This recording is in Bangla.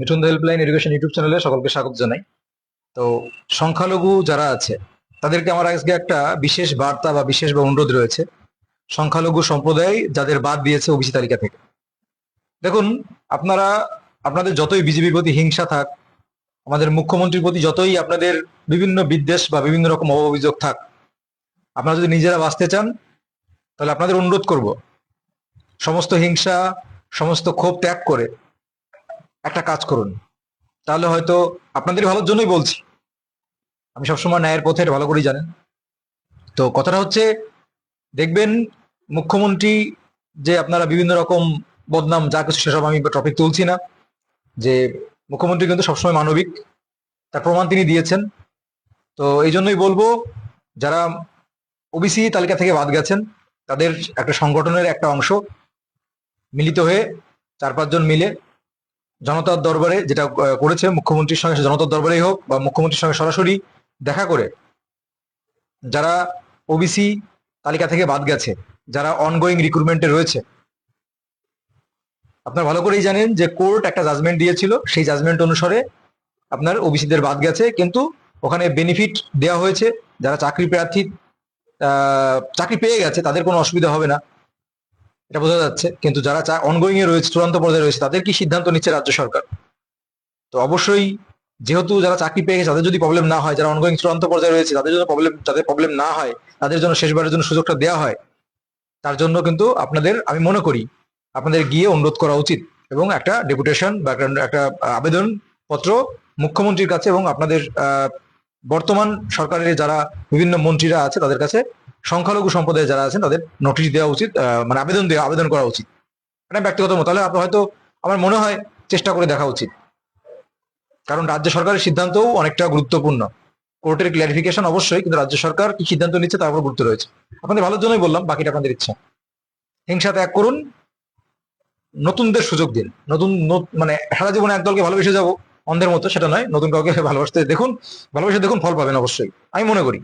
মিঠুন হেল্পলাইন এডুকেশন ইউটিউব চ্যানেলে সকলকে স্বাগত জানাই। তো সংখ্যালঘু যারা আছে তাদেরকে আমার আজকে একটা বিশেষ বার্তা বা বিশেষ বা অনুরোধ রয়েছে। সংখ্যালঘু সম্প্রদায় যাদের বাদ দিয়েছে ওবিসি তালিকা থেকে, দেখুন, আপনারা আপনাদের যতই বিজেপির প্রতি হিংসা থাক, আমাদের মুখ্যমন্ত্রীর প্রতি যতই আপনাদের বিভিন্ন বিদ্বেষ বা বিভিন্ন রকম অভিযোগ থাক, আপনারা যদি নিজেরা বাঁচতে চান তাহলে আপনাদের অনুরোধ করব, সমস্ত হিংসা সমস্ত ক্ষোভ ত্যাগ করে একটা কাজ করুন। তাহলে হয়তো আপনাদের ভালোর জন্যই বলছি, আমি সবসময় ন্যায়ের পথে, এটা ভালো করেই জানেন। তো কথাটা হচ্ছে, দেখবেন মুখ্যমন্ত্রী যে আপনারা বিভিন্ন রকম বদনাম যা কিছু সেসব আমি টপিক তুলছি না, যে মুখ্যমন্ত্রী কিন্তু সবসময় মানবিক, তার প্রমাণ তিনি দিয়েছেন। তো এই জন্যই বলবো, যারা ওবিসি তালিকা থেকে বাদ গেছেন তাদের একটা সংগঠনের একটা অংশ মিলিত হয়ে 4-5 জন মিলে জনতার দরবারে, যেটা করেছে মুখ্যমন্ত্রীর সঙ্গে, জনতার দরবারেই হোক বা মুখ্যমন্ত্রীর সঙ্গে সরাসরি দেখা করে, যারা ওবিসি তালিকা থেকে বাদ গেছে, যারা অনগোয়িং রিক্রুটমেন্টে রয়েছে, আপনারা ভালো করেই জানেন যে কোর্ট একটা জাজমেন্ট দিয়েছিল, সেই জাজমেন্ট অনুসারে আপনার ওবিসিদের বাদ গেছে, কিন্তু ওখানে বেনিফিট দেওয়া হয়েছে। যারা চাকরি প্রার্থী চাকরি পেয়ে গেছে তাদের কোনো অসুবিধা হবে না, এটা বোঝা যাচ্ছে। কিন্তু যারা অনগোয়িং এ রয়েছে, চূড়ান্ত পর্যায়ে রয়েছে, তাদের কি সিদ্ধান্ত নিচ্ছে রাজ্য সরকার। তো অবশ্যই, যেহেতু যারা চাকরি পেয়ে গেছে তাদের যদি প্রবলেম না হয়, যারা অনগোয়িং চূড়ান্ত পর্যায়ে রয়েছে তাদের জন্য প্রবলেম, যাদের প্রবলেম না হয়, তাদের জন্য শেষবারের জন্য সুযোগটা দেওয়া হয়, তার জন্য কিন্তু আপনাদের, আমি মনে করি, আপনাদের গিয়ে অনুরোধ করা উচিত এবং একটা ডেপুটেশন বা একটা আবেদন পত্র মুখ্যমন্ত্রীর কাছে এবং আপনাদের বর্তমান সরকারের যারা বিভিন্ন মন্ত্রীরা আছে তাদের কাছে, সংখ্যালঘু সম্প্রদায়ে যারা আছেন তাদের নোটিশ দেওয়া উচিত, মানে আবেদন করা উচিত। এটা ব্যক্তিগত মত, তাহলে আপনার হয়তো, আমার মনে হয়, চেষ্টা করে দেখা উচিত। কারণ রাজ্য সরকারের সিদ্ধান্তও অনেকটা গুরুত্বপূর্ণ। কোর্টের ক্লারিফিকেশন অবশ্যই, কিন্তু রাজ্য সরকার কি সিদ্ধান্ত নিচ্ছে তার উপর গুরুত্ব রয়েছে। আপনাদের ভালোর জন্যই বললাম, বাকিটা আপনাদের ইচ্ছা। হিংসা ত্যাগ করুন, নতুনদের সুযোগ দিন। মানে সারা জীবনে একদলকে ভালোবেসে যাবো অন্ধের মতো, সেটা নয়। নতুন কাউকে ভালোবাসতে দেখুন, ভালোবেসে দেখুন, ফল পাবেন অবশ্যই, আমি মনে করি।